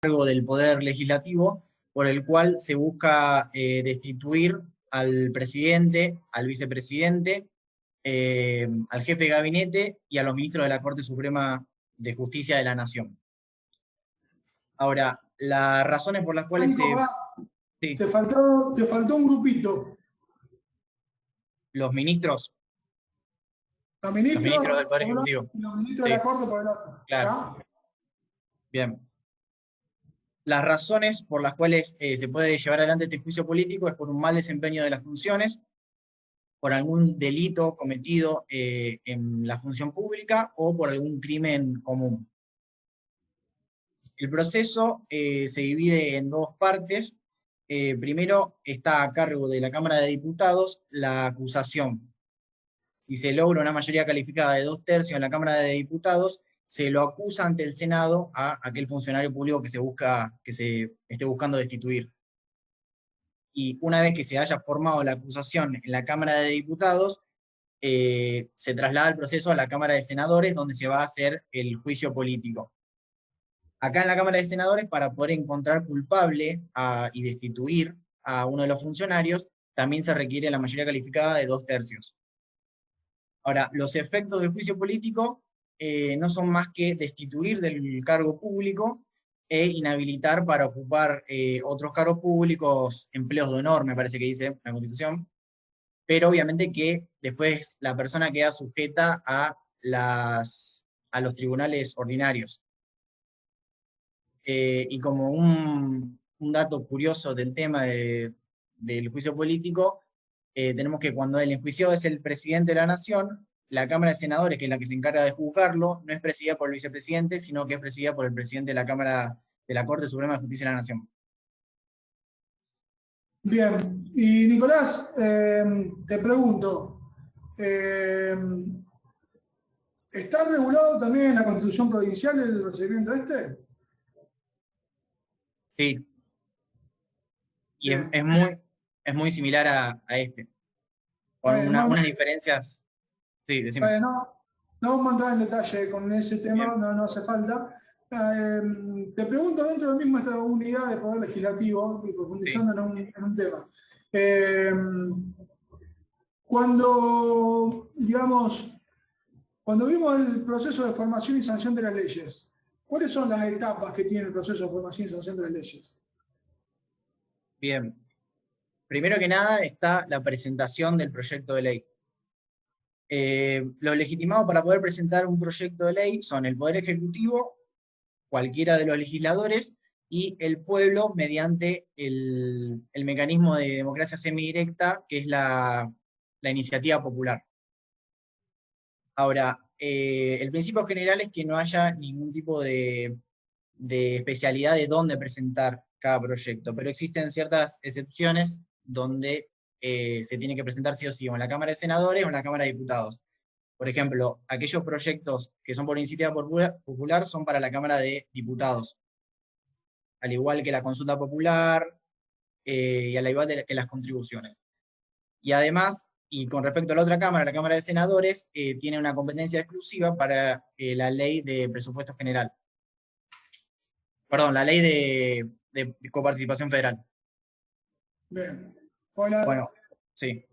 cargo del Poder Legislativo, por el cual se busca destituir al presidente, al vicepresidente, al jefe de gabinete y a los ministros de la Corte Suprema de Justicia de la Nación. Ahora, las razones por las cuales sí. Te faltó un grupito. Los ministros. Los ministros del Poder Ejecutivo. Y los ministros de la Corte por el otro. Claro. ¿Ah? Bien. Las razones por las cuales se puede llevar adelante este juicio político es por un mal desempeño de las funciones, por algún delito cometido en la función pública o por algún crimen común. El proceso se divide en dos partes. Primero está a cargo de la Cámara de Diputados la acusación. Si se logra una mayoría calificada de 2/3 en la Cámara de Diputados, se lo acusa ante el Senado a aquel funcionario público que se esté buscando destituir. Y una vez que se haya formado la acusación en la Cámara de Diputados, se traslada el proceso a la Cámara de Senadores, donde se va a hacer el juicio político. Acá en la Cámara de Senadores, para poder encontrar culpable y destituir a uno de los funcionarios, también se requiere la mayoría calificada de 2/3. Ahora, los efectos del juicio político no son más que destituir del cargo público e inhabilitar para ocupar otros cargos públicos, empleos de honor, me parece que dice la Constitución, pero obviamente que después la persona queda sujeta a los tribunales ordinarios. Y como un dato curioso del tema del juicio político, tenemos que cuando el enjuiciado es el presidente de la Nación, la Cámara de Senadores, que es la que se encarga de juzgarlo, no es presidida por el vicepresidente, sino que es presidida por el presidente de la Cámara de la Corte Suprema de Justicia de la Nación. Bien, y Nicolás, te pregunto, ¿está regulado también en la Constitución Provincial el procedimiento este? Sí. Y es muy similar a este. Con unas diferencias. Sí, decime. No vamos a entrar en detalle con ese tema, no hace falta. Te pregunto, dentro de mismo esta unidad de poder legislativo, y profundizando en un tema. Cuando vimos el proceso de formación y sanción de las leyes, ¿cuáles son las etapas que tiene el proceso de formación y sanción de las leyes? Bien. Primero que nada está la presentación del proyecto de ley. Los legitimados para poder presentar un proyecto de ley son el Poder Ejecutivo, cualquiera de los legisladores, y el pueblo mediante el mecanismo de democracia semidirecta, que es la iniciativa popular. Ahora, el principio general es que no haya ningún tipo de especialidad de dónde presentar cada proyecto, pero existen ciertas excepciones donde se tiene que presentar sí o sí, o en la Cámara de Senadores o en la Cámara de Diputados. Por ejemplo, aquellos proyectos que son por iniciativa popular son para la Cámara de Diputados, al igual que la consulta popular y al igual que las contribuciones. Y además, y con respecto a la otra Cámara, la Cámara de Senadores, tiene una competencia exclusiva para la ley de presupuesto general. Perdón, la ley de coparticipación federal. Bien. Bueno, sí.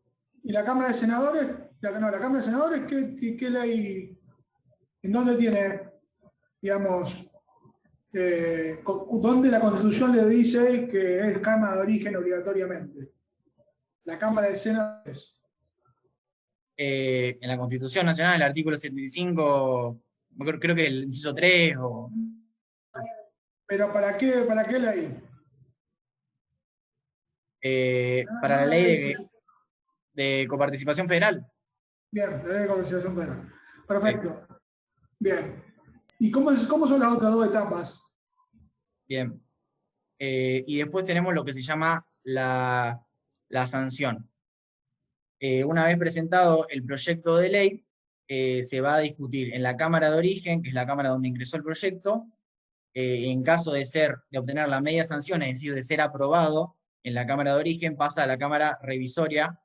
¿Y la Cámara de Senadores? La Cámara de Senadores, ¿qué ley? ¿En dónde tiene, digamos, dónde la Constitución le dice que es Cámara de origen obligatoriamente? La Cámara de Senadores. En la Constitución Nacional, el artículo 75, creo que el inciso 3 o... ¿Pero para qué ley? Para la ley de coparticipación federal. Bien, la ley de coparticipación federal. Perfecto. Sí. Bien. ¿Y cómo son las otras dos etapas? Bien. Y después tenemos lo que se llama la sanción. Una vez presentado el proyecto de ley, se va a discutir en la Cámara de Origen, que es la Cámara donde ingresó el proyecto. En caso de obtener la media sanción, es decir, de ser aprobado en la Cámara de Origen, pasa a la Cámara Revisoria,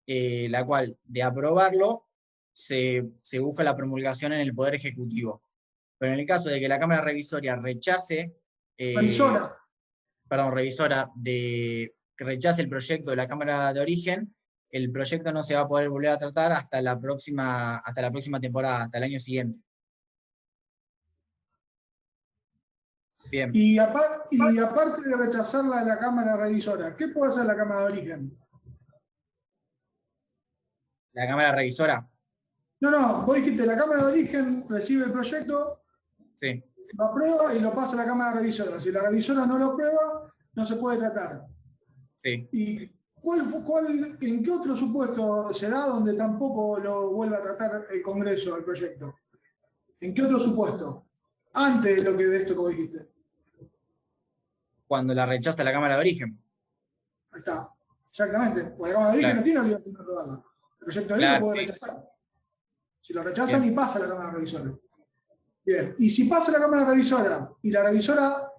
la cual, de aprobarlo, se busca la promulgación en el Poder Ejecutivo. Pero en el caso de que la Cámara Revisoria rechace revisora, de que rechace el proyecto de la Cámara de Origen, el proyecto no se va a poder volver a tratar hasta la próxima temporada, hasta el año siguiente. Bien. Y aparte de rechazarla de la Cámara Revisora, ¿qué puede hacer la Cámara de Origen? ¿La Cámara Revisora? No, vos dijiste, la Cámara de Origen recibe el proyecto, sí, lo aprueba y lo pasa a la Cámara Revisora. Si la revisora no lo aprueba, no se puede tratar. Sí. ¿Y en qué otro supuesto se da donde tampoco lo vuelve a tratar el Congreso, el proyecto? ¿En qué otro supuesto? Antes de esto que vos dijiste. Cuando la rechaza la Cámara de Origen. Ahí está. Exactamente. Porque la Cámara de Origen no tiene obligación de aprobarla. El proyecto de ley lo puede rechazar. Si lo rechazan, y pasa a la Cámara Revisora. Bien. Y si pasa a la Cámara Revisora y la revisora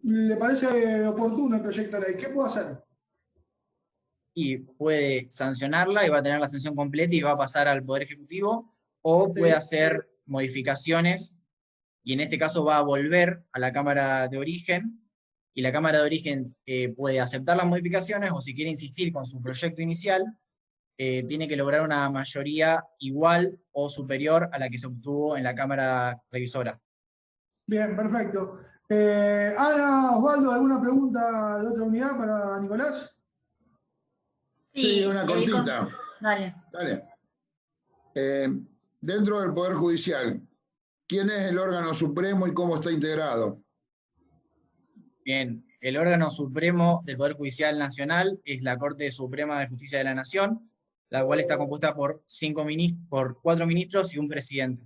le parece oportuno el proyecto de ley, ¿qué puede hacer? Y puede sancionarla y va a tener la sanción completa y va a pasar al Poder Ejecutivo, o puede hacer modificaciones y en ese caso va a volver a la Cámara de Origen, y la Cámara de Origen puede aceptar las modificaciones, o si quiere insistir con su proyecto inicial, tiene que lograr una mayoría igual o superior a la que se obtuvo en la Cámara Revisora. Bien, perfecto. Ana, Osvaldo, ¿alguna pregunta de otra unidad para Nicolás? Sí, una cortita. Dale. Dentro del Poder Judicial, ¿quién es el órgano supremo y cómo está integrado? Bien, el órgano supremo del Poder Judicial Nacional es la Corte Suprema de Justicia de la Nación, la cual está compuesta por 4 ministros y un presidente.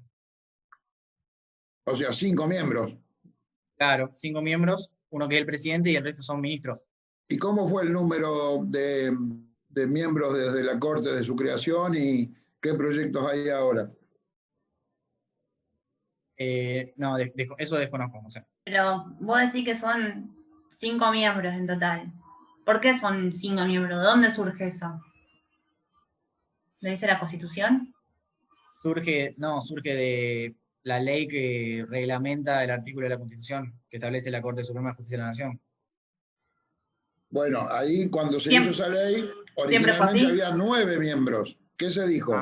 O sea, 5 miembros. Claro, 5 miembros, uno que es el presidente y el resto son ministros. ¿Y cómo fue el número de miembros desde la Corte de su creación y qué proyectos hay ahora? No, eso desconozco, no sé. Pero vos decís que son 5 miembros en total. ¿Por qué son 5 miembros? ¿De dónde surge eso? ¿Lo dice la Constitución? Surge de la ley que reglamenta el artículo de la Constitución que establece la Corte Suprema de Justicia de la Nación. Bueno, ahí cuando se hizo esa ley, originalmente había 9 miembros. ¿Qué se dijo?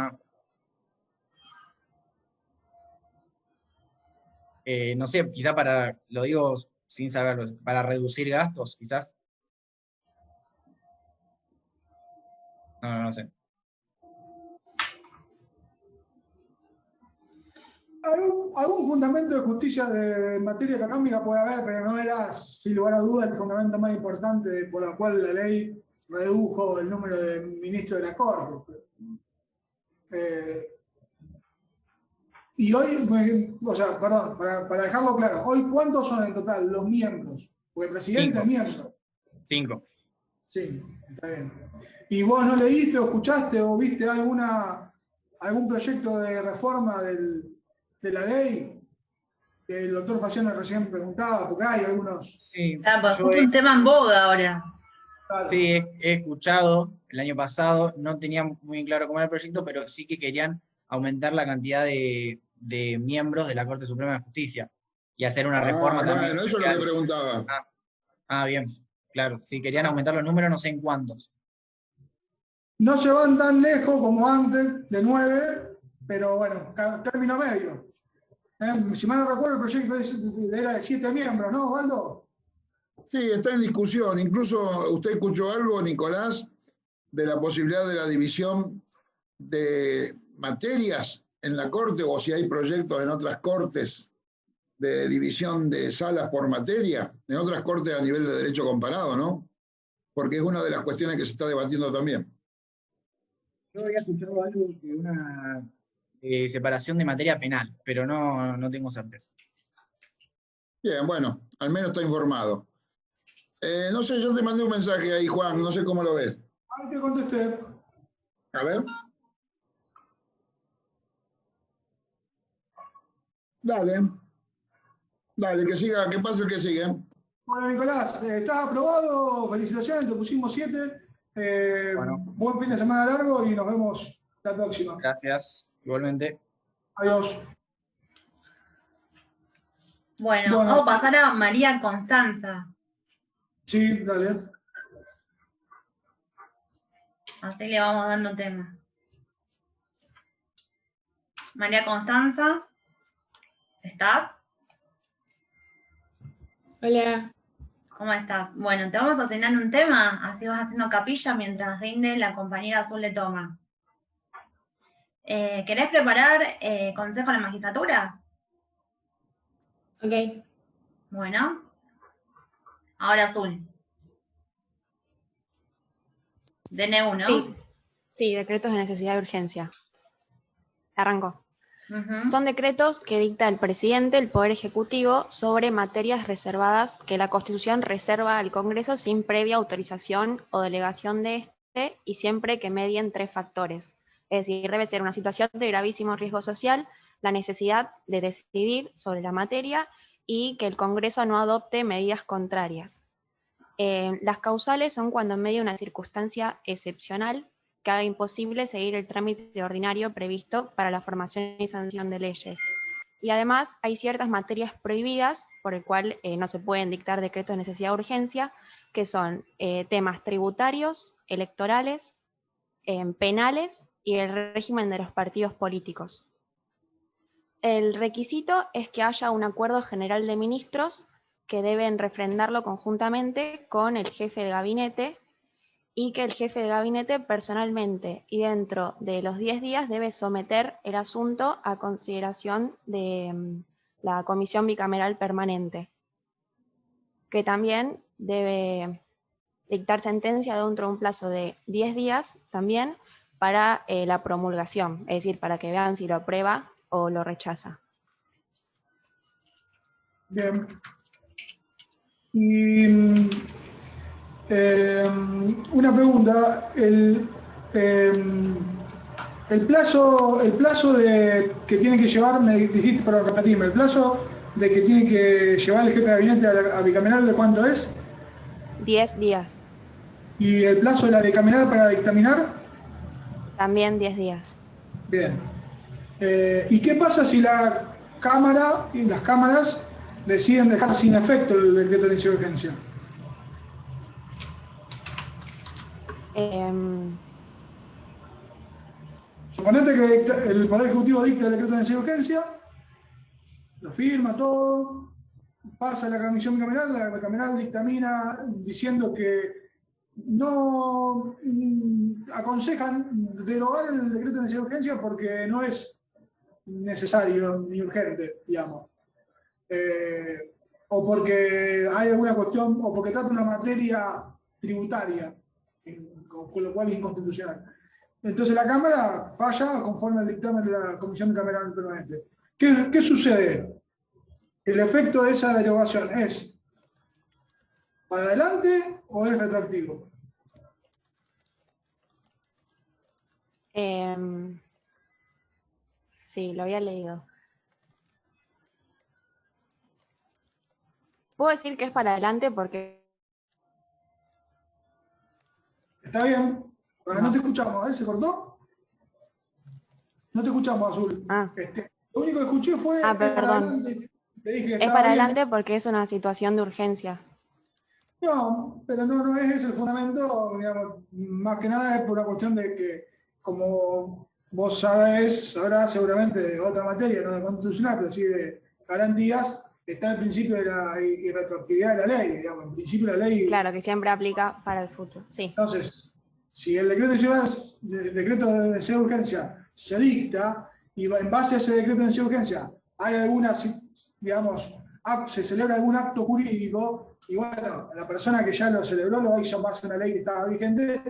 No sé, quizá lo digo sin saberlo, para reducir gastos, quizás. No sé. Algún fundamento de justicia de materia económica puede haber, pero no era, sin lugar a dudas, el fundamento más importante por el cual la ley redujo el número de ministros de la Corte. Y hoy, para dejarlo claro, hoy ¿cuántos son en total los miembros? Porque el presidente es miembro. 5. Sí, está bien. ¿Y vos no leíste o escuchaste o viste algún proyecto de reforma de la ley? Que el doctor Faciano recién preguntaba, porque hay algunos... Sí, pues justo un tema en boga ahora. Claro. Sí, he escuchado el año pasado, no tenía muy claro cómo era el proyecto, pero sí que querían aumentar la cantidad de miembros de la Corte Suprema de Justicia y hacer una reforma también. Bueno, eso es lo que preguntaba. Bien, claro, si querían aumentar los números, no sé en cuántos. No se van tan lejos como antes, de 9, pero bueno, término medio. Si mal no recuerdo, el proyecto era de 7 miembros, ¿no, Osvaldo? Sí, está en discusión. Incluso usted escuchó algo, Nicolás, de la posibilidad de la división de materias en la Corte, o si hay proyectos en otras cortes de división de salas por materia, en otras cortes a nivel de derecho comparado, ¿no? Porque es una de las cuestiones que se está debatiendo también. Yo había escuchado algo de una separación de materia penal, pero no tengo certeza. Bien, bueno, al menos está informado. No sé, yo te mandé un mensaje ahí, Juan, no sé cómo lo ves. Ahí te contesté. A ver. Dale, que siga, que pase el que sigue. Bueno, Nicolás, estás aprobado, felicitaciones, te pusimos 7. Bueno. Buen fin de semana largo y nos vemos la próxima. Gracias, igualmente. Adiós. Bueno, vamos a pasar a María Constanza. Sí, dale. Así le vamos dando tema. María Constanza, ¿estás? Hola. ¿Cómo estás? Bueno, te vamos a asignar un tema, así vas haciendo capilla mientras rinde la compañera Azul le toma. ¿Querés preparar consejo a la magistratura? Ok. Bueno, ahora Azul. DN1. Sí. Sí, decretos de necesidad de urgencia. Arranco. Son decretos que dicta el presidente, el Poder Ejecutivo, sobre materias reservadas que la Constitución reserva al Congreso sin previa autorización o delegación de este y siempre que medien 3 factores. Es decir, debe ser una situación de gravísimo riesgo social, la necesidad de decidir sobre la materia y que el Congreso no adopte medidas contrarias. Las causales son cuando en medio de una circunstancia excepcional que haga imposible seguir el trámite ordinario previsto para la formación y sanción de leyes. Y además hay ciertas materias prohibidas por el cual no se pueden dictar decretos de necesidad de urgencia, que son temas tributarios, electorales, penales y el régimen de los partidos políticos. El requisito es que haya un acuerdo general de ministros que deben refrendarlo conjuntamente con el jefe de gabinete y que el jefe de gabinete personalmente y dentro de los 10 días debe someter el asunto a consideración de la Comisión Bicameral Permanente, que también debe dictar sentencia dentro de un plazo de 10 días también para la promulgación, es decir, para que vean si lo aprueba o lo rechaza. Bien. Y una pregunta, el plazo de que tiene que llevar, me dijiste, para repetirme, el plazo de que tiene que llevar el jefe de gabinete a bicameral, ¿de cuánto es? 10 días. ¿Y el plazo de la bicameral para dictaminar? También 10 días. Bien. ¿Y qué pasa si la Cámara y las cámaras deciden dejar sin efecto el decreto de necesidad de urgencia? Suponete que el Poder Ejecutivo dicta el decreto de necesidad de urgencia, lo firma todo, pasa a la Comisión Bicameral, la Bicameral dictamina diciendo que no aconsejan derogar el decreto de necesidad de urgencia porque no es necesario ni urgente, digamos. O porque hay alguna cuestión, o porque trata una materia tributaria, con lo cual es inconstitucional. Entonces la Cámara falla conforme al dictamen de la Comisión Bicameral Permanente. ¿Qué sucede? ¿El efecto de esa derogación es para adelante o es retroactivo? Sí, lo había leído. Puedo decir que es para adelante porque... Está bien. No te escuchamos, ¿se cortó? No te escuchamos, Azul. Lo único que escuché fue perdón. para adelante. Te dije que es para bien. adelante porque es una situación de urgencia. No, pero no es ese el fundamento, digamos, más que nada es por una cuestión de que, como vos sabrás seguramente de otra materia, no de constitucional, pero sí de garantías, está el principio de la irretroactividad de la ley, digamos, el principio de la ley. Claro, que siempre aplica para el futuro, sí. Entonces, si el decreto de necesidad de urgencia se dicta y en base a ese decreto de necesidad de urgencia hay algunas, digamos, se celebra algún acto jurídico, y bueno, la persona que ya lo celebró lo hizo en base a una ley que estaba vigente,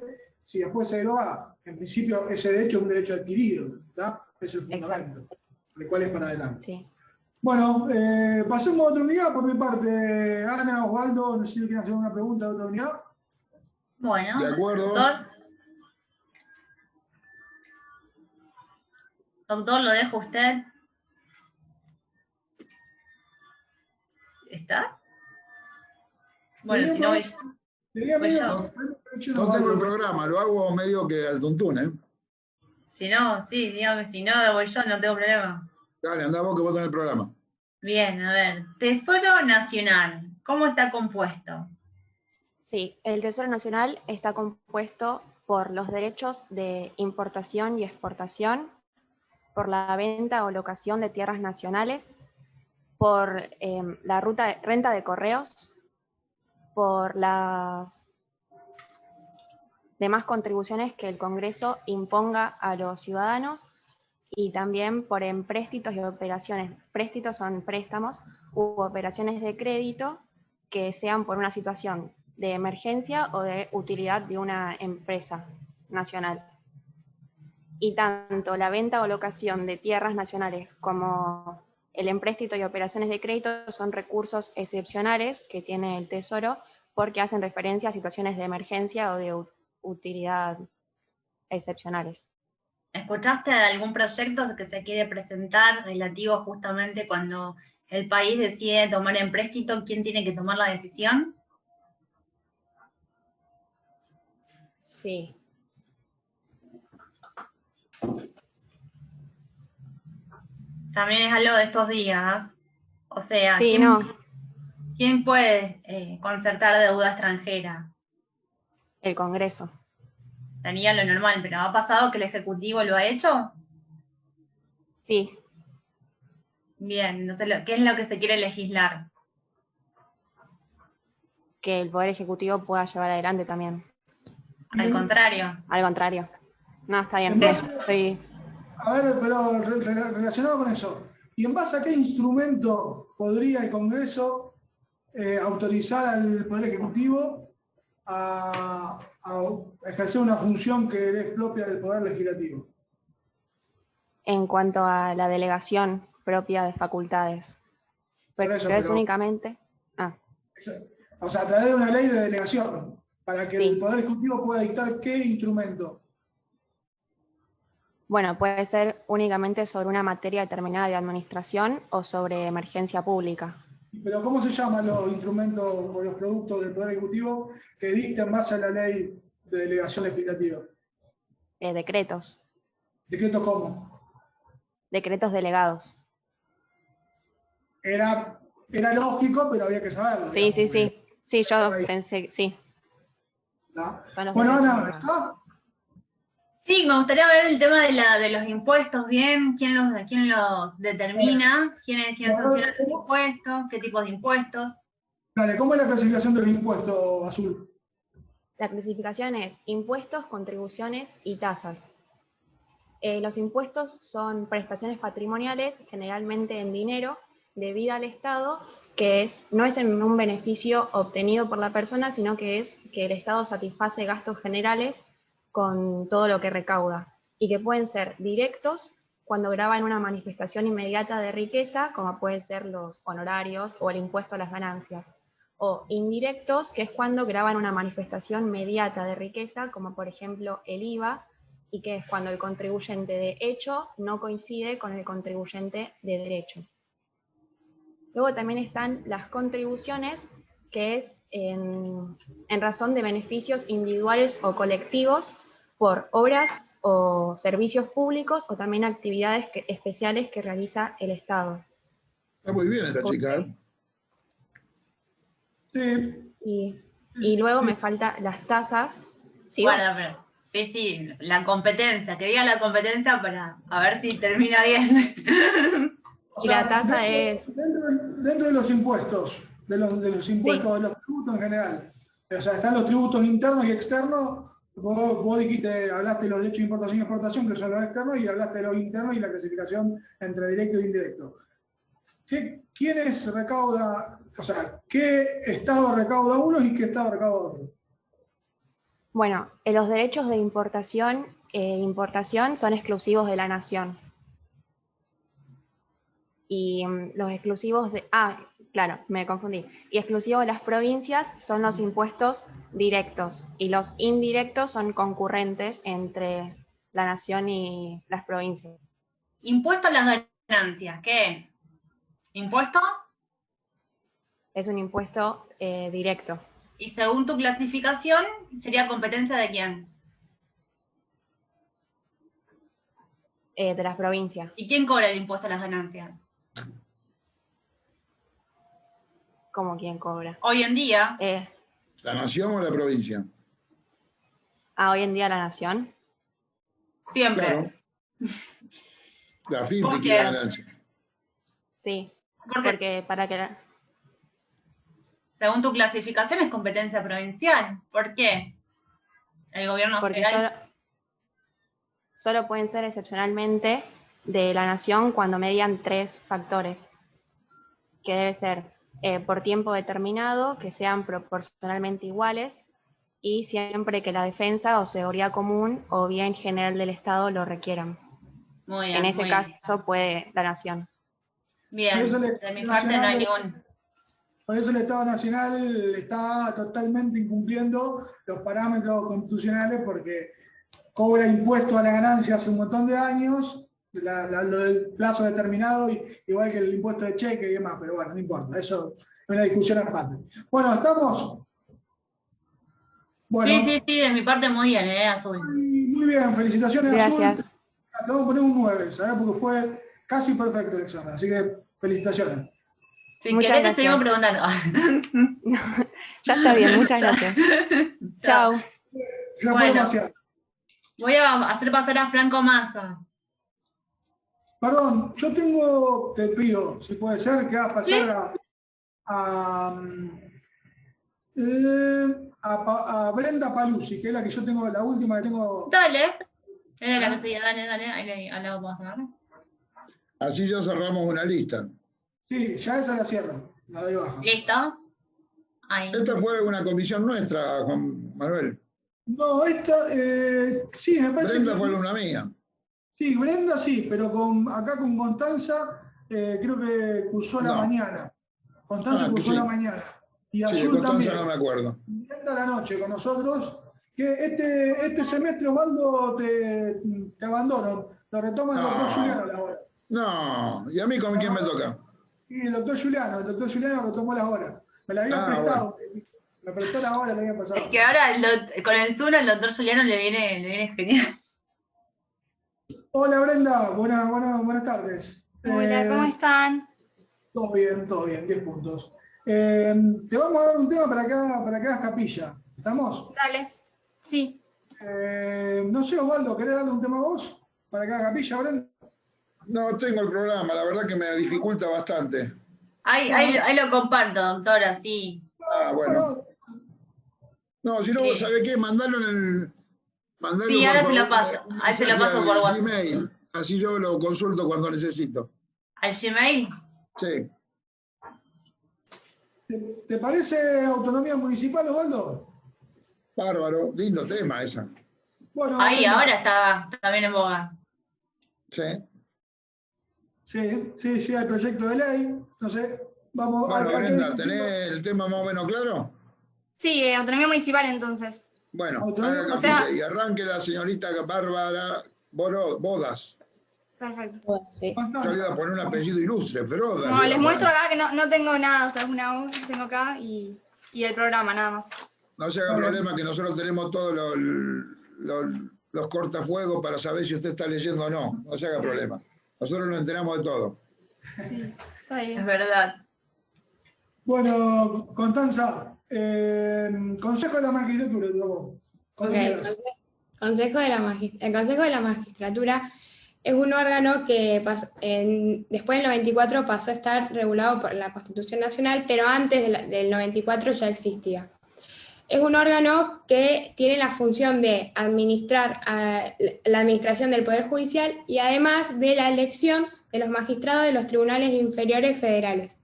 si después se deroga, en principio ese derecho es un derecho adquirido, ¿está? Es el fundamento, el cual es para adelante. Sí. Bueno, pasemos a otra unidad por mi parte. Ana, Osvaldo, no sé si quieren hacer una pregunta de otra unidad. Bueno, de acuerdo. Doctor, lo dejo a usted. ¿Está? Bueno, si no voy yo. No tengo el programa, lo hago medio que al tuntún, ¿eh? Si no, sí, dígame, si no voy yo, no tengo problema. Dale, andá vos que vos tenés el programa. Bien, a ver, Tesoro Nacional, ¿cómo está compuesto? Sí, el Tesoro Nacional está compuesto por los derechos de importación y exportación, por la venta o locación de tierras nacionales, por la renta de correos, por las demás contribuciones que el Congreso imponga a los ciudadanos y también por empréstitos y operaciones. Préstitos son préstamos u operaciones de crédito que sean por una situación de emergencia o de utilidad de una empresa nacional. Y tanto la venta o locación de tierras nacionales como el empréstito y operaciones de crédito son recursos excepcionales que tiene el Tesoro porque hacen referencia a situaciones de emergencia o de utilidad excepcionales. ¿Escuchaste de algún proyecto que se quiere presentar relativo justamente cuando el país decide tomar empréstito? ¿Quién tiene que tomar la decisión? Sí. También es algo de estos días. O sea, Sí, ¿quién puede concertar deuda extranjera? el Congreso. Sería lo normal, pero ¿ha pasado que el Ejecutivo lo ha hecho? Sí. Bien, entonces, ¿qué es lo que se quiere legislar? Que el Poder Ejecutivo pueda llevar adelante también. Al contrario. Al contrario. No, está bien. A ver, pero relacionado con eso, ¿y en base a qué instrumento podría el Congreso autorizar al Poder Ejecutivo a ejercer una función que es propia del Poder Legislativo? En cuanto a la delegación propia de facultades. Pero es únicamente... O sea, a través de una ley de delegación, para que sí. el Poder Ejecutivo pueda dictar qué instrumento. Bueno, puede ser únicamente sobre una materia determinada de administración o sobre emergencia pública. Pero ¿cómo se llaman los instrumentos o los productos del Poder Ejecutivo que dicta en base a la ley de delegación legislativa? Decretos. ¿Decretos cómo? Decretos delegados. Era lógico, pero había que saberlo. Sí, digamos, sí. Sí, yo pensé, sí. Bueno, Ana, ¿está? Sí, me gustaría ver el tema de los impuestos, bien, quién los determina, quién sanciona los impuestos, qué tipos de impuestos. Dale, ¿cómo es la clasificación de los impuestos, Azul? La clasificación es impuestos, contribuciones y tasas. Los impuestos son prestaciones patrimoniales, generalmente en dinero, debida al Estado, que no es un beneficio obtenido por la persona, sino que es que el Estado satisface gastos generales con todo lo que recauda, y que pueden ser directos cuando graban una manifestación inmediata de riqueza, como pueden ser los honorarios o el impuesto a las ganancias, o indirectos, que es cuando graban una manifestación mediata de riqueza, como por ejemplo el IVA, y que es cuando el contribuyente de hecho no coincide con el contribuyente de derecho. Luego también están las contribuciones, que es en razón de beneficios individuales o colectivos por obras o servicios públicos o también actividades especiales que realiza el Estado. Está muy bien esta chica. Sí. Y luego me faltan las tasas. ¿Sí? Bueno, pero sí, la competencia, que diga la competencia para a ver si termina bien. Y la tasa es... Dentro de los impuestos, de los impuestos, de los tributos en general. O sea, están los tributos internos y externos. Vos dijiste, hablaste de los derechos de importación y exportación, que son los externos, y hablaste de los internos y la clasificación entre directo e indirecto. ¿Quiénes recauda, o sea, qué estado recauda uno y qué estado recauda otro? Bueno, los derechos de importación son exclusivos de la nación. Y los exclusivos de... claro, me confundí. Y exclusivos de las provincias son los impuestos directos. Y los indirectos son concurrentes entre la nación y las provincias. Impuesto a las ganancias, ¿qué es? ¿Impuesto? Es un impuesto directo. Y según tu clasificación, ¿sería competencia de quién? De las provincias. ¿Y quién cobra el impuesto a las ganancias? como quien cobra. Hoy en día. ¿La nación o la provincia? Hoy en día la nación. Siempre. Claro. La FIP ¿Por liquida qué? la ganancia. Sí, Porque porque para que según tu clasificación es competencia provincial. ¿Por qué? El gobierno porque federal. solo pueden ser excepcionalmente de la nación cuando median 3 factores, que debe ser por tiempo determinado, que sean proporcionalmente iguales, y siempre que la defensa o seguridad común o bien general del Estado lo requieran. Muy bien, En ese muy caso puede la nación. bien. De mi parte no hay ningún. Por eso el Estado Nacional está totalmente incumpliendo los parámetros constitucionales porque cobra impuesto a la ganancia hace un montón de años, lo del plazo determinado, igual que el impuesto de cheque y demás, pero bueno, no importa, eso es una discusión aparte. Bueno, ¿estamos? Bueno, Sí, de mi parte muy bien, Azul. Muy bien, felicitaciones. Gracias. Azul. Te vamos a poner un 9, ¿sabes? Porque fue casi perfecto el examen, así que felicitaciones. Si muchas querés gracias. te sigo preguntando. Ya está bien, muchas gracias. Chao. Ya Bueno. fue demasiado. Voy a hacer pasar a Franco Massa. Perdón, te pido, si puede ser, que hagas pasar ¿Sí? a Brenda Paluzzi, que es la que yo tengo, la última que tengo. Dale. Era la que seguía, dale, ahí la vamos a ver. Así ya cerramos una lista. Sí, ya esa la cierro, la doy baja. ¿Listo? Ahí. Esta fue una comisión nuestra, Juan Manuel. No, esta, sí, me parece Brenda que. fue alumna mía. Sí, Brenda sí, pero acá con Constanza creo que cursó la mañana. Constanza cursó sí. la mañana. Y Sí, de Azul Constanza también. no me acuerdo. Brenda a la noche con nosotros. Que este semestre, Osvaldo, te abandono. Lo retoma el doctor Juliano la hora. No, ¿y a mí con quién me toca? Sí, el doctor Juliano retomó las horas. Me la había prestado. Bueno. Me prestó la hora el año pasado. Es que ahora con el Zoom al doctor Juliano le viene genial. Hola Brenda, buenas tardes. Hola, ¿cómo están? Todo bien, 10 puntos. Te vamos a dar un tema para que hagas capilla. ¿Estamos? Dale, sí. No sé, Osvaldo, ¿querés darle un tema a vos? ¿Para que hagas capilla, Brenda? No, tengo el programa, la verdad que me dificulta bastante. Ahí lo comparto, doctora, sí. Bueno. No, si no, vos sabés qué, mandalo en el... Sí, ahora se lo paso. Ahí se lo paso por WhatsApp. Gmail, así yo lo consulto cuando necesito. ¿Al Gmail? Sí. ¿Te parece autonomía municipal, Osvaldo? Bárbaro, lindo tema esa. Bueno, ahí, Brenda. ahora está bien en boga. Sí. Sí, hay proyecto de ley. No sé, vamos Bueno, a... Brenda, ¿tenés el tema más o menos claro? Sí, autonomía municipal entonces. Bueno, o sea, y arranque la señorita Bárbara Bodas. Perfecto. Sí. Yo le iba a poner un apellido ilustre, pero... No, les muestro acá que no tengo nada, o sea, es una hoja que tengo acá y el programa, nada más. No se haga problema que nosotros tenemos todos los cortafuegos para saber si usted está leyendo o no. No se haga problema. Nosotros nos enteramos de todo. Sí, está bien. Es verdad. Bueno, Constanza, Consejo de la Magistratura, luego. El Consejo de la Magistratura es un órgano que después del 94 pasó a estar regulado por la Constitución Nacional, pero antes del 94 ya existía. Es un órgano que tiene la función de administrar la administración del Poder Judicial y además de la elección de los magistrados de los tribunales inferiores federales.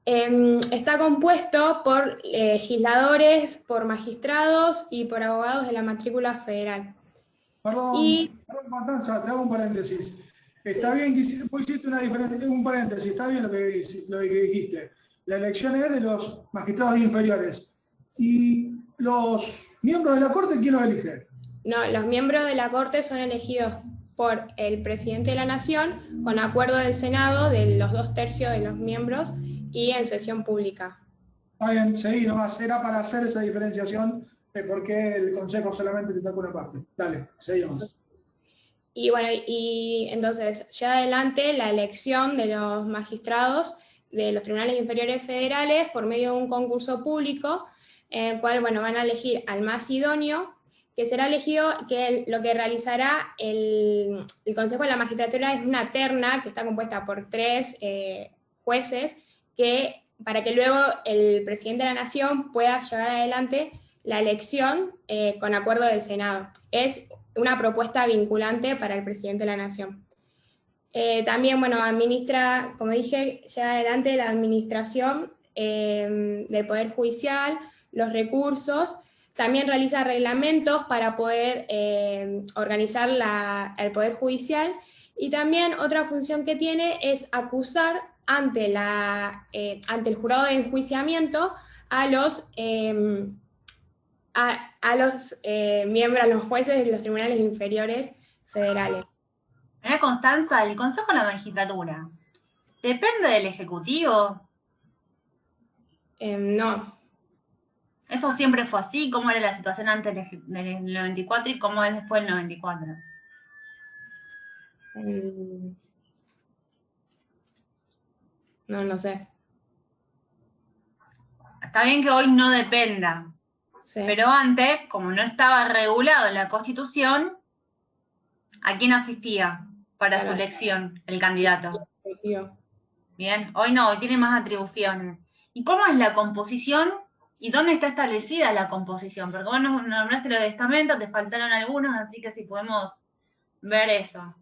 Está compuesto por legisladores, por magistrados y por abogados de la matrícula federal. Perdón, Constanza, te hago un paréntesis. Está bien que vos hiciste una diferencia, un paréntesis, está bien lo que dijiste. La elección es de los magistrados inferiores. ¿Y los miembros de la Corte quién los elige? No, los miembros de la Corte son elegidos por el presidente de la Nación, con acuerdo del Senado de los 2/3 de los miembros y en sesión pública. Está bien, seguí nomás. Era para hacer esa diferenciación de por qué el Consejo solamente te toca una parte. Dale, seguí nomás. Y bueno, y entonces, ya adelante, la elección de los magistrados de los tribunales inferiores federales por medio de un concurso público, en el cual, bueno, van a elegir al más idóneo, que será elegido, que lo que realizará el Consejo de la Magistratura es una terna que está compuesta por 3 jueces, para que luego el presidente de la Nación pueda llevar adelante la elección con acuerdo del Senado. Es una propuesta vinculante para el presidente de la Nación. También, bueno, administra, como dije, lleva adelante la administración del Poder Judicial, los recursos, también realiza reglamentos para poder organizar el Poder Judicial, y también otra función que tiene es acusar ante el jurado de enjuiciamiento a los miembros, a los jueces de los tribunales inferiores federales. Constanza, el Consejo de la Magistratura, ¿depende del Ejecutivo? No. ¿Eso siempre fue así? ¿Cómo era la situación antes del 94 y cómo es después del 94? No sé. Está bien que hoy no dependa, Sí. pero antes, como no estaba regulado en la Constitución, ¿a quién asistía para su elección el candidato? Bien, hoy no, hoy tiene más atribuciones. ¿Y cómo es la composición y dónde está establecida la composición? Porque vos nombraste los estamentos, te faltaron algunos, así que si podemos ver eso.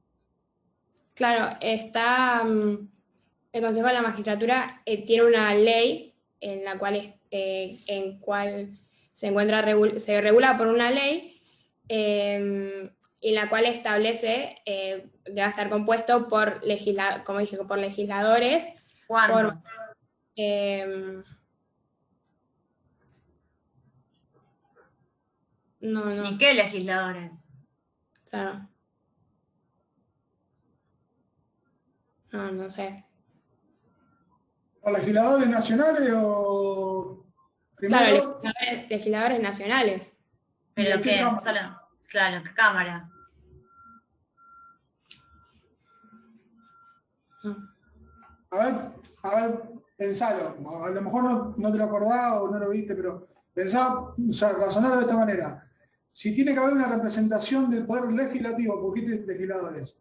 Claro, está el Consejo de la Magistratura tiene una ley en la cual se regula por una ley en la cual establece que va a estar compuesto por legisladores. ¿Cuándo? No. ¿Y qué legisladores? Claro. No sé. ¿O legisladores nacionales o...? Claro, legisladores nacionales. ¿Pero qué? Claro, ¿qué cámara? A ver, pensalo. A lo mejor no te lo acordás o no lo viste, pero pensá, o sea, razonalo de esta manera. Si tiene que haber una representación del poder legislativo, porque hay legisladores,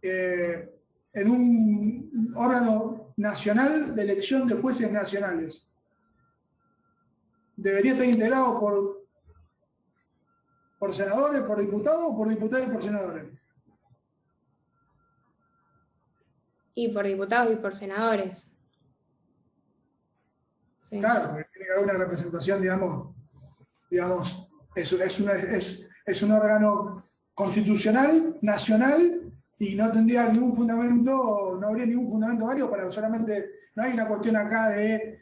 en un órgano nacional de elección de jueces nacionales, debería estar integrado por senadores, por diputados, o por diputados y por senadores. Y por diputados y por senadores. Sí. Claro, porque tiene que haber una representación, digamos, es un órgano constitucional, nacional, y no tendría ningún fundamento, no habría ningún fundamento válido para solamente, no hay una cuestión acá de,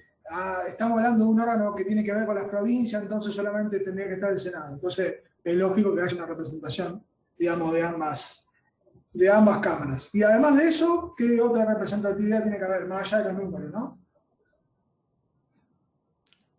estamos hablando de un órgano que tiene que ver con las provincias, entonces solamente tendría que estar el Senado. Entonces es lógico que haya una representación, digamos, de ambas cámaras. Y además de eso, ¿qué otra representatividad tiene que haber, más allá de los números, no?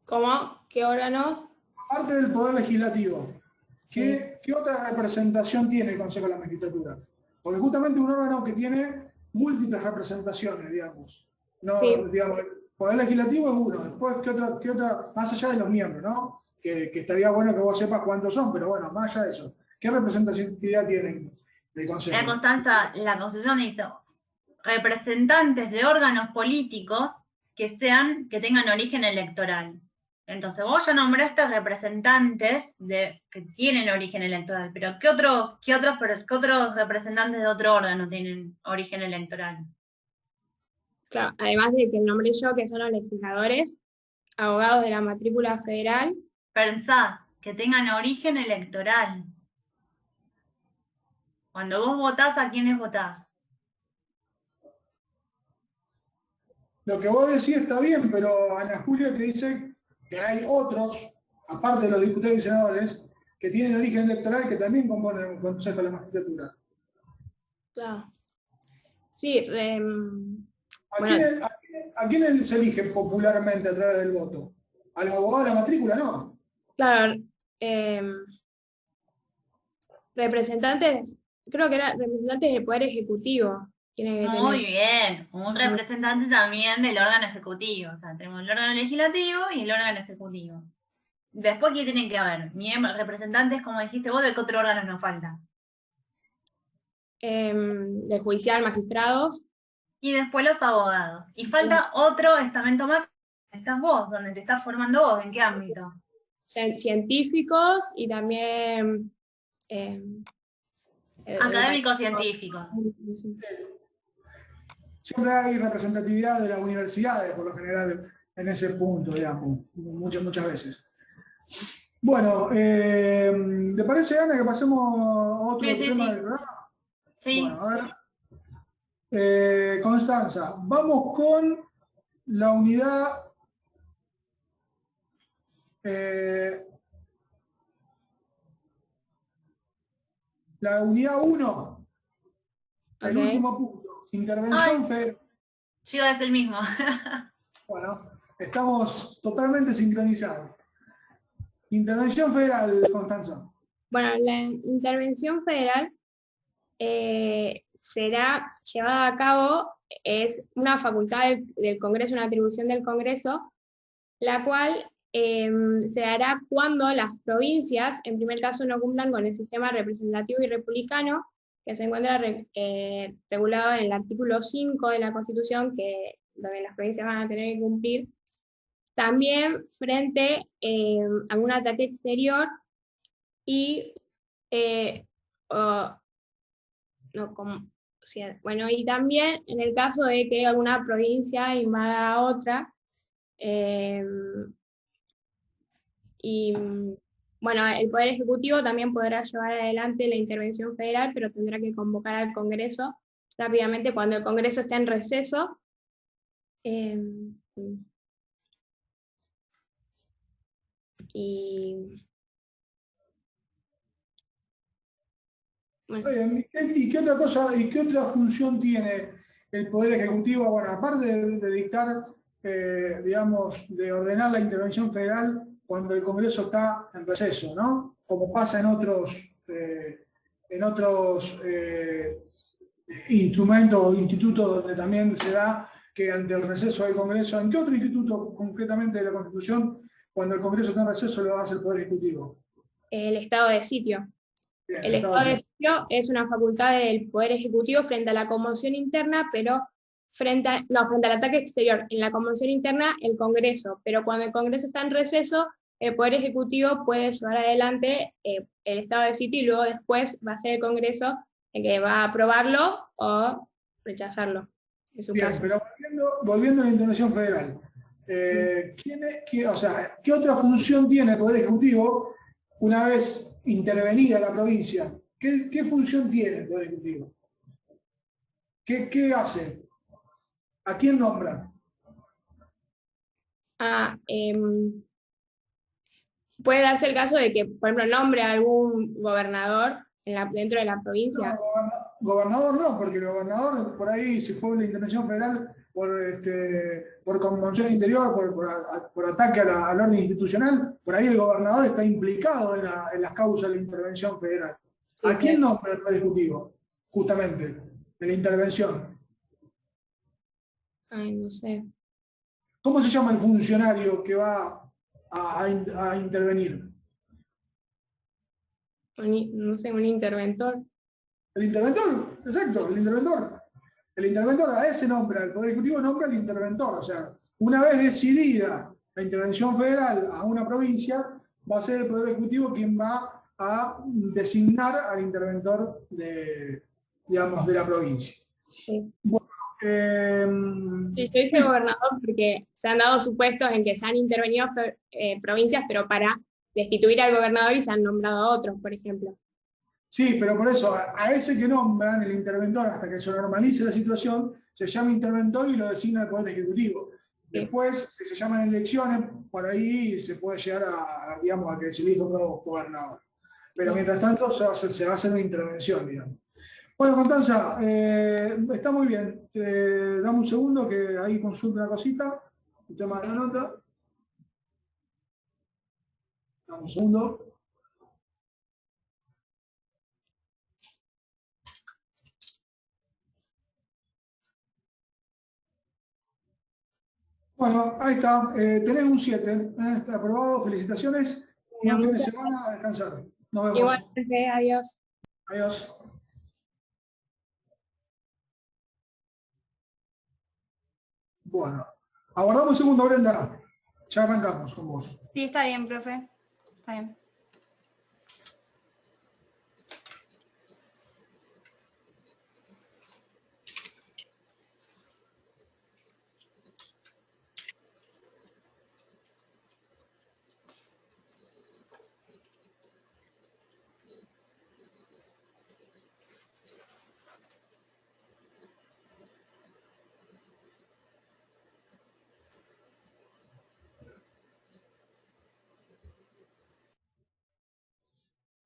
¿Cómo? ¿Qué órganos? Aparte del Poder Legislativo, ¿qué otra representación tiene el Consejo de la Magistratura? Porque justamente es un órgano que tiene múltiples representaciones, digamos. No, digamos, el Poder Legislativo es uno. Después, ¿qué otra? Más allá de los miembros, ¿no? Que estaría bueno que vos sepas cuántos son, pero bueno, más allá de eso. ¿Qué representatividad tienen el Consejo? La Constanza, la Constitución dice representantes de órganos políticos que tengan origen electoral. Entonces, vos ya nombraste representantes que tienen origen electoral, pero ¿qué otros representantes de otro órgano tienen origen electoral? Claro, además de que nombré yo, que son los legisladores, abogados de la matrícula federal. Pensá, que tengan origen electoral. Cuando vos votás, ¿a quiénes votás? Lo que vos decís está bien, pero Ana Julia te dice que hay otros, aparte de los diputados y senadores, que tienen origen electoral que también componen el Consejo de la Magistratura. Claro. Sí. ¿A quién se elige popularmente a través del voto? ¿A los abogados de la matrícula? No. Claro. Representantes, creo que eran representantes del Poder Ejecutivo. tiene que Muy tener. bien, un representante también del órgano ejecutivo. O sea, tenemos el órgano legislativo y el órgano ejecutivo. Después, ¿qué tienen que haber? Miembros, representantes, como dijiste vos, ¿de qué otro órgano nos falta? Del judicial, magistrados. Y después los abogados. Y falta otro estamento más, estás vos, donde te estás formando vos, ¿en qué ámbito? Científicos y también académicos científicos. Siempre hay representatividad de las universidades, por lo general, en ese punto, digamos, muchas veces. Bueno, ¿te parece, Ana, que pasemos a otro tema del programa? Sí. Bueno, a ver. Constanza, vamos con la unidad la unidad 1, el último punto, intervención federal. Yo iba a decir el mismo. Bueno, estamos totalmente sincronizados. Intervención federal, Constanza. Bueno, la intervención federal será llevada a cabo, es una facultad del Congreso, una atribución del Congreso, la cual se dará cuando las provincias, en primer caso, no cumplan con el sistema representativo y republicano, que se encuentra regulado en el artículo 5 de la Constitución, donde las provincias van a tener que cumplir. También frente a un ataque exterior y bueno, y también en el caso de que alguna provincia invada a otra, y bueno, el Poder Ejecutivo también podrá llevar adelante la intervención federal, pero tendrá que convocar al Congreso rápidamente cuando el Congreso esté en receso. Y bueno. ¿Y qué otra cosa, y qué otra función tiene el Poder Ejecutivo? Bueno, aparte de dictar, digamos, de ordenar la intervención federal cuando el Congreso está en receso, ¿no? Como pasa en otros instrumentos o institutos donde también se da que ante el receso del Congreso, ¿en qué otro instituto concretamente de la Constitución, cuando el Congreso está en receso, lo hace el Poder Ejecutivo? El estado de sitio. Bien, el estado de sitio es una facultad del Poder Ejecutivo frente a la conmoción interna, pero frente al ataque exterior. En la conmoción interna, el Congreso, pero cuando el Congreso está en receso, el Poder Ejecutivo puede llevar adelante el estado de sitio y luego después va a ser el Congreso el que va a aprobarlo o rechazarlo. En su Bien, caso. pero volviendo a la intervención federal, ¿qué otra función tiene el Poder Ejecutivo una vez intervenida la provincia? ¿Qué función tiene el Poder Ejecutivo? ¿Qué hace? ¿A quién nombra? Puede darse el caso de que, por ejemplo, nombre a algún gobernador dentro de la provincia. No, gobernador no, porque el gobernador por ahí, si fue una intervención federal por conmoción interior, por ataque al orden institucional, por ahí el gobernador está implicado en las causas de la intervención federal. Sí, ¿a quién nombra el Poder Ejecutivo? Justamente, de la intervención. Ay, no sé. ¿Cómo se llama el funcionario que va a intervenir? No sé, un interventor. El interventor, exacto, el interventor. El interventor a ese nombra, el Poder Ejecutivo nombra al interventor. O sea, una vez decidida la intervención federal a una provincia, va a ser el Poder Ejecutivo quien va a designar al interventor de la provincia. Sí. Bueno, yo dije gobernador porque se han dado supuestos en que se han intervenido provincias, pero para destituir al gobernador y se han nombrado a otros, por ejemplo. Sí, pero por eso, a ese que nombran, el interventor, hasta que se normalice la situación, se llama interventor y lo designa el Poder Ejecutivo. Después, si se llaman elecciones, por ahí se puede llegar a que se elija un nuevo gobernador. Pero mientras tanto, se va a hacer una intervención, digamos. Bueno, Constanza, está muy bien. Dame un segundo que ahí consulto una cosita, el tema de la nota. Dame un segundo. Bueno, ahí está. Tenés un 7. Está aprobado. Felicitaciones. Buen fin de semana. A descansar. Nos vemos. Igualmente, adiós. Adiós. Bueno, aguardamos un segundo, Brenda. Ya arrancamos con vos. Sí, está bien, profe. Está bien.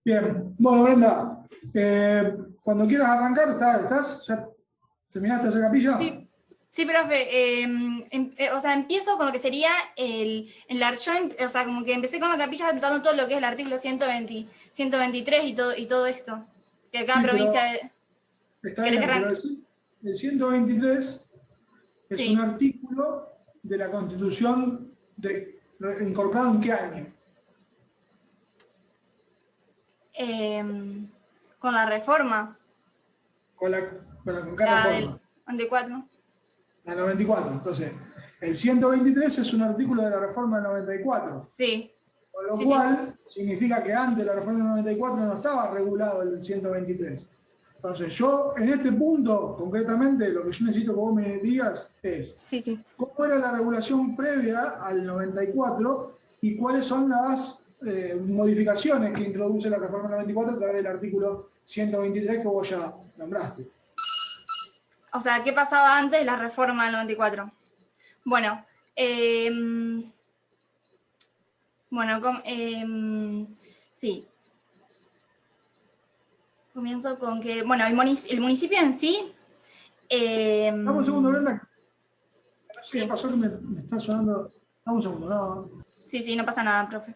Bien, bueno, Brenda, cuando quieras arrancar, ¿estás? ¿Ya terminaste esa capilla? Sí, sí, profe. O sea, empiezo con lo que sería o sea, como que empecé con la capilla dando todo lo que es el artículo 123 y todo esto. Que cada provincia... Está bien, pero el 123 es un artículo de la Constitución incorporado ¿en qué año? Con la reforma. ¿Con qué reforma? Del 94. La 94. Entonces, el 123 es un artículo de la reforma del 94. Sí. Con lo cual, significa que antes de la reforma del 94 no estaba regulado el 123. Entonces, yo en este punto, concretamente, lo que yo necesito que vos me digas es cómo era la regulación previa al 94 y cuáles son las modificaciones que introduce la reforma del 94 a través del artículo 123 que vos ya nombraste. O sea, ¿qué pasaba antes de la reforma del 94? Bueno, sí. Comienzo con que, bueno, el municipio en sí... Dame un segundo, Brenda. Sí. ¿Qué pasó que me está sonando? Dame un segundo, no. Sí, no pasa nada, profe.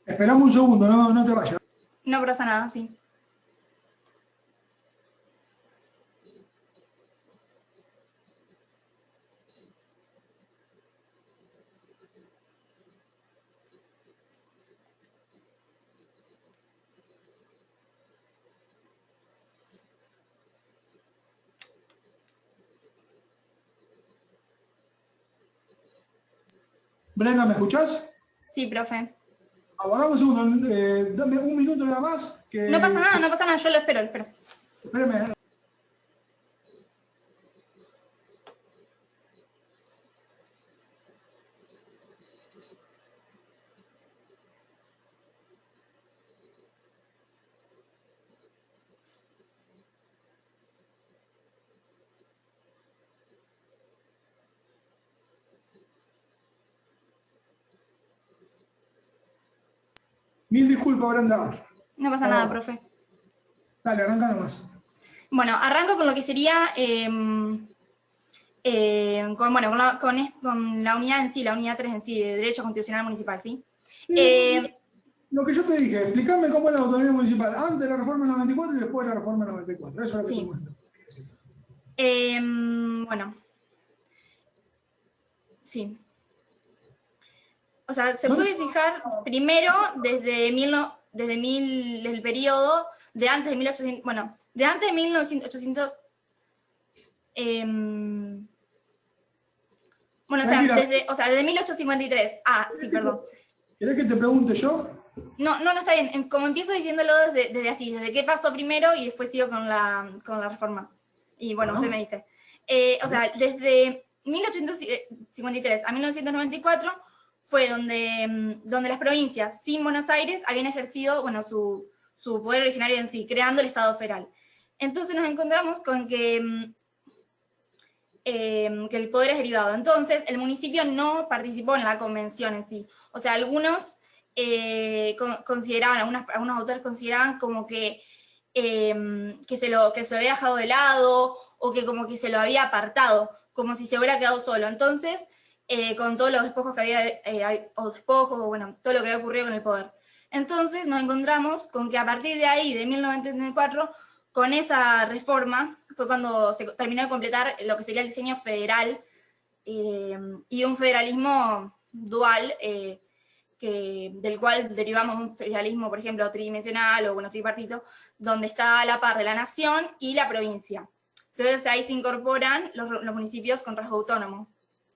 Esperamos un segundo, no te vayas. No pasa nada, sí. Brenda, ¿me escuchás? Sí, profe. Aguardamos un segundo, dame un minuto nada más. No pasa nada, yo lo espero. Espérame. Mil disculpas, Brenda. No pasa nada, profe. Dale, arranca nomás. Bueno, arranco con lo que sería, con la unidad en sí, la unidad 3 en sí, de Derecho Constitucional Municipal, ¿sí? Lo que yo te dije, explícame cómo es la autonomía municipal, antes de la reforma del 94 y después de la reforma del 94. Eso es lo que te muestro. Bueno. Sí. O sea, se puede fijar primero desde el periodo de antes de 1800, bueno, de antes de 1800, bueno, desde 1853. Perdón. ¿Querés que te pregunte yo? No, está bien. Como empiezo diciéndolo desde qué pasó primero y después sigo con la reforma. Y bueno, usted me dice. Desde 1853 a 1994 fue donde las provincias sin Buenos Aires habían ejercido, bueno, su poder originario en sí, creando el Estado federal. Entonces nos encontramos con que el poder es derivado. Entonces, el municipio no participó en la convención en sí. O sea, algunos algunos autores consideraban como que se lo había dejado de lado, o que como que se lo había apartado, como si se hubiera quedado solo. Entonces, con todos los despojos que había, o despojos, o bueno, todo lo que había ocurrido con el poder. Entonces nos encontramos con que a partir de ahí, de 1994, con esa reforma, fue cuando se terminó de completar lo que sería el diseño federal, y un federalismo dual, del cual derivamos un federalismo, por ejemplo, tridimensional o bueno, tripartito, donde está a la par de la nación y la provincia. Entonces ahí se incorporan los municipios con rasgo autónomo,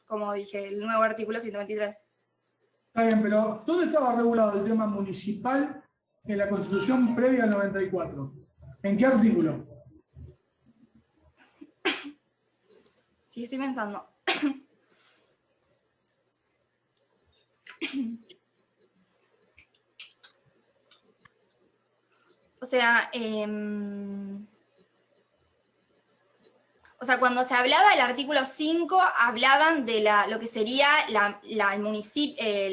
como dije, el nuevo artículo 123. Está bien, pero ¿dónde estaba regulado el tema municipal en la Constitución previa al 94? ¿En qué artículo? Sí, estoy pensando. O sea, cuando se hablaba del artículo 5, hablaban de lo que sería la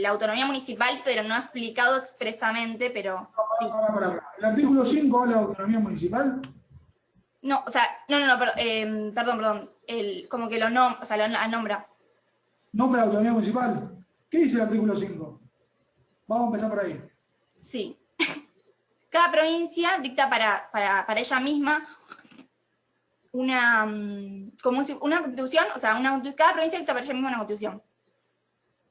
autonomía municipal, pero no explicado expresamente, pero sí. ¿El artículo 5 habla de autonomía municipal? No, o sea, no, perdón. Como que lo nombra. ¿Nombra la autonomía municipal? ¿Qué dice el artículo 5? Vamos a empezar por ahí. Sí. Cada provincia dicta para ella misma una constitución, o sea, cada provincia dicta para ella misma una constitución.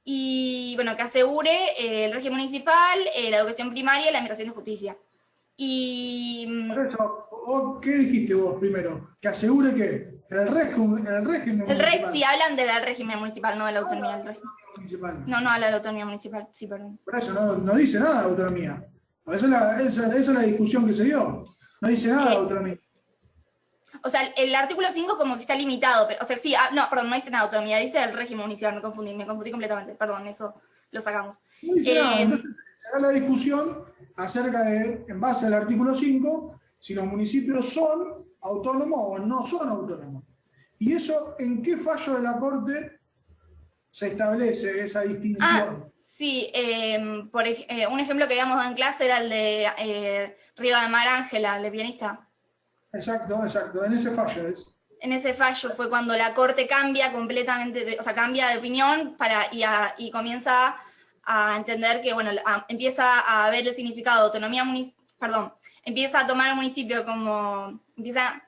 Y bueno, que asegure el régimen municipal, la educación primaria y la administración de justicia. Y por eso, ¿qué dijiste vos primero? ¿Que asegure qué? El régimen municipal. Sí, hablan del régimen municipal, no de la autonomía del régimen. Municipal. No habla de la autonomía municipal, sí, perdón. Por eso no dice nada de autonomía. Esa es la discusión que se dio. No dice nada de autonomía. O sea, el artículo 5 como que está limitado, pero, o sea, sí, no dice nada de autonomía, dice el régimen municipal, me confundí completamente, perdón, eso lo sacamos. No dice nada, entonces se da la discusión acerca de, en base al artículo 5, si los municipios son autónomos o no son autónomos. ¿Y eso en qué fallo de la Corte se establece esa distinción? Sí, un ejemplo que habíamos dado en clase era el de Riva de Mar Ángela, el de pianista. Exacto, en ese fallo es. En ese fallo fue cuando la Corte cambia completamente, cambia de opinión y comienza a entender que, bueno, empieza a ver el significado de autonomía municipal, empieza a tomar el municipio empieza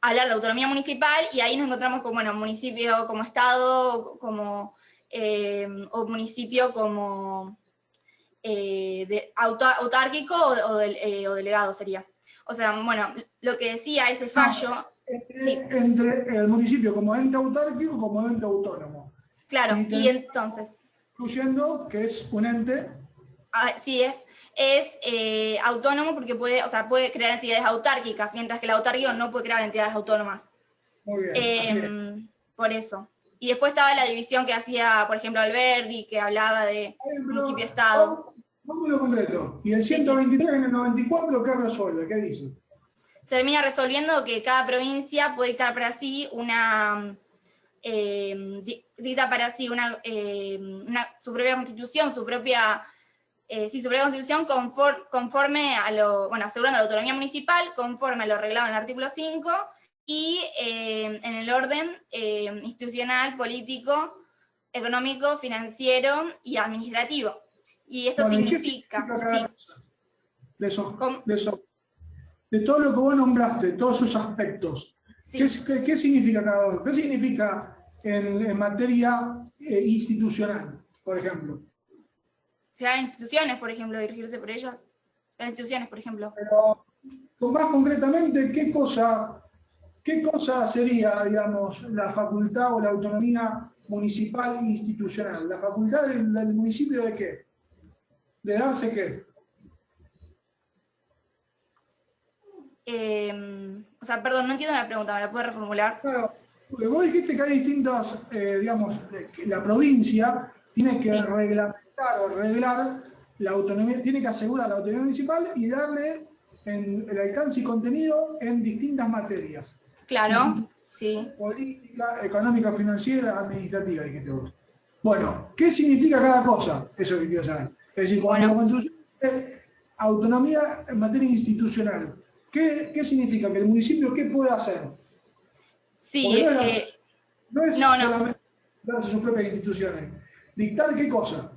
a hablar de autonomía municipal, y ahí nos encontramos con, bueno, municipio como estado, o municipio como autárquico o delegado sería. O sea, bueno, lo que decía ese fallo... Entre el municipio como ente autárquico como ente autónomo. Claro, y entonces... Incluyendo que es un ente... sí, es autónomo porque puede crear entidades autárquicas, mientras que el autárquico no puede crear entidades autónomas. Muy bien. Por eso. Y después estaba la división que hacía, por ejemplo, Alberdi, que hablaba de municipio-estado. Vamos a lo concreto. ¿Y el 123 en el 94 qué resuelve? ¿Qué dice? Termina resolviendo que cada provincia puede dictar para sí su propia constitución, su propia constitución conforme asegurando la autonomía municipal, conforme a lo reglado en el artículo 5, y en el orden institucional, político, económico, financiero y administrativo. Y esto significa... De todo lo que vos nombraste, todos esos aspectos, sí. ¿Qué significa cada uno? ¿Qué significa en materia institucional, por ejemplo? Crear instituciones, por ejemplo, dirigirse por ellas. Las instituciones, por ejemplo. Pero, más concretamente, ¿qué cosa sería, digamos, la facultad o la autonomía municipal e institucional? ¿La facultad del municipio de qué? ¿De darse qué? Perdón, no entiendo la pregunta, ¿me la puede reformular? Claro, porque vos dijiste que hay distintas, que la provincia tiene que reglamentar o reglar la autonomía, tiene que asegurar la autonomía municipal y darle el alcance y contenido en distintas materias. Claro, sí. Política, económica, financiera, administrativa, dijiste vos. Bueno, ¿qué significa cada cosa? Eso que quiero saber. Es decir, cuando la Constitución dice autonomía en materia institucional, ¿qué significa? ¿Que el municipio qué puede hacer? Sí, no es solamente darse sus propias instituciones. ¿Dictar qué cosa?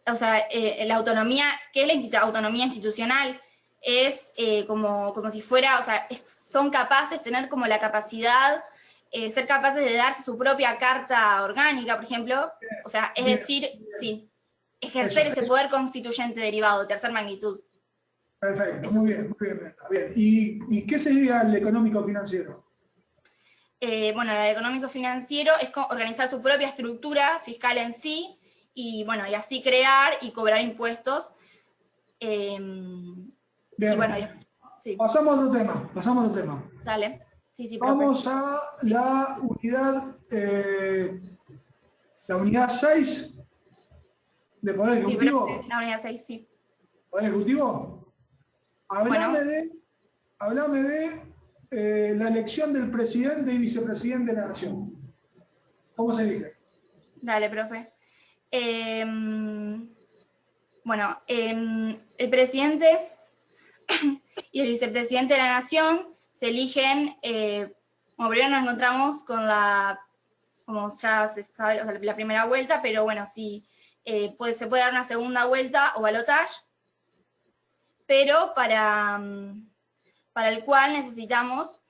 O sea, la autonomía, ¿qué es la autonomía institucional? Es como si fuera, o sea, son capaces, tener como la capacidad, ser capaces de darse su propia carta orgánica, por ejemplo. O sea, es decir, sí, ejercer ese poder constituyente derivado de tercera magnitud. Perfecto, muy bien, bien. ¿Y qué sería el económico financiero? Bueno, el económico financiero es organizar su propia estructura fiscal en sí, y bueno, y así crear y cobrar impuestos. Bien. Y bueno, sí. Pasamos a otro tema. Dale. Sí, Vamos a la unidad 6 de Poder Ejecutivo. Sí, la unidad 6, sí. ¿Poder Ejecutivo? Hablame de la elección del presidente y vicepresidente de la Nación. ¿Cómo se elige? Dale, profe. Bueno, el presidente y el vicepresidente de la Nación se eligen, como primero nos encontramos con como ya se sabe, o sea, la primera vuelta, pero bueno, sí, se puede dar una segunda vuelta o balotaje, pero para el cual necesitamos,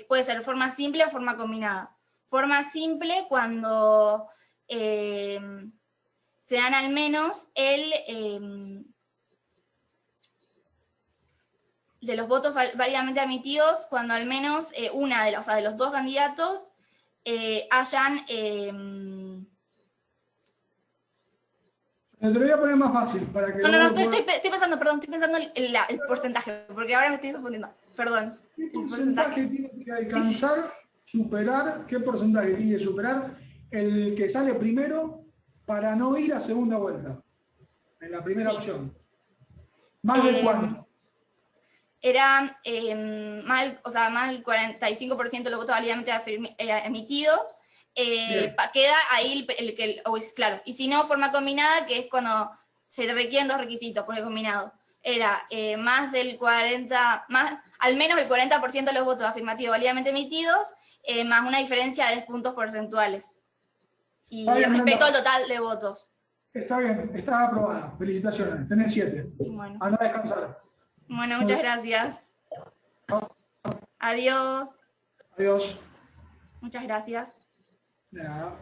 puede ser forma simple o forma combinada. Forma simple cuando se dan al menos de los votos válidamente admitidos, cuando al menos una de los dos candidatos hayan... Te lo voy a poner más fácil para que... estoy pensando el porcentaje, porque ahora me estoy confundiendo. Perdón. ¿Qué porcentaje tiene que alcanzar, superar, qué porcentaje tiene que superar el que sale primero para no ir a segunda vuelta? En la primera opción. ¿Más de cuánto? Era más del 45% de los votos válidamente emitidos. Queda ahí claro. Y si no, forma combinada, que es cuando se requieren dos requisitos, porque combinado. Era más del 40%, al menos el 40% de los votos afirmativos válidamente emitidos, más una diferencia de 10 puntos porcentuales. Y respecto al total de votos. Está bien, está aprobada. Felicitaciones. Tenés 7. Bueno. Anda a descansar. Bueno, muchas gracias. Adiós. Adiós. Muchas gracias. De nada.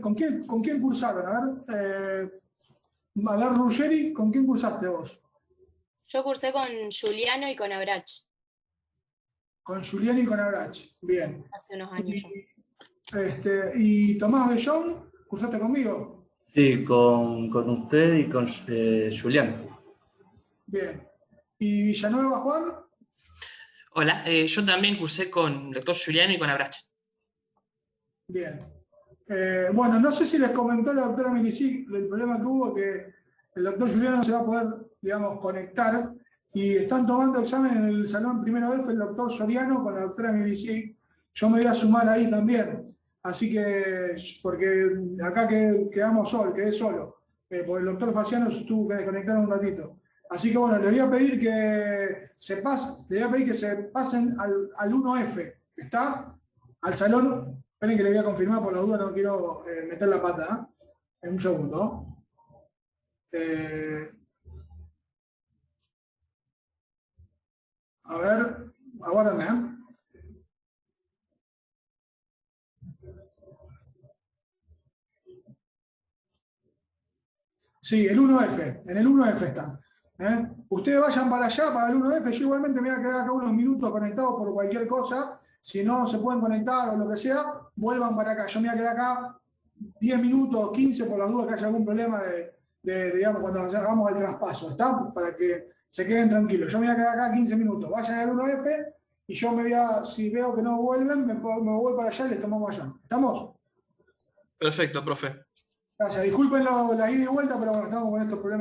¿Con quién cursaron? A ver, Ruggeri, ¿con quién cursaste vos? Yo cursé con Giuliano y con Abrach. Con Giuliano y con Abrach, bien. Hace unos años ¿Y Tomás Bellón, cursaste conmigo? Sí, con usted y con Giuliano. Bien. ¿Y Villanueva, Juan? Hola, yo también cursé con el doctor Giuliano y con Abrach. Bien. Bueno, no sé si les comentó la doctora Milicic el problema que hubo, que el doctor Giuliano no se va a poder, digamos, conectar, y están tomando examen en el salón primera vez el doctor Soriano con la doctora Milicic. Yo me voy a sumar ahí también. Así que, porque acá quedé solo, porque el doctor Faciano se tuvo que desconectar un ratito. Así que bueno, les voy a pedir que se pasen al 1F, ¿está? Al salón. Esperen que le voy a confirmar por la duda, no quiero meter la pata, ¿eh? En un segundo. A ver, aguárdame, ¿eh? Sí, el 1F, en el 1F está. Ustedes vayan para allá, para el 1F, yo igualmente me voy a quedar acá unos minutos conectados por cualquier cosa. Si no se pueden conectar o lo que sea, vuelvan para acá. Yo me voy a quedar acá 10 minutos, 15, por las dudas que haya algún problema digamos, cuando hagamos el traspaso. ¿Está? Para que se queden tranquilos. Yo me voy a quedar acá 15 minutos. Vayan al 1F y yo si veo que no vuelven, me voy para allá y les tomamos allá. ¿Estamos? Perfecto, profe. Gracias. Disculpen la ida y vuelta, pero bueno, estamos con estos problemas.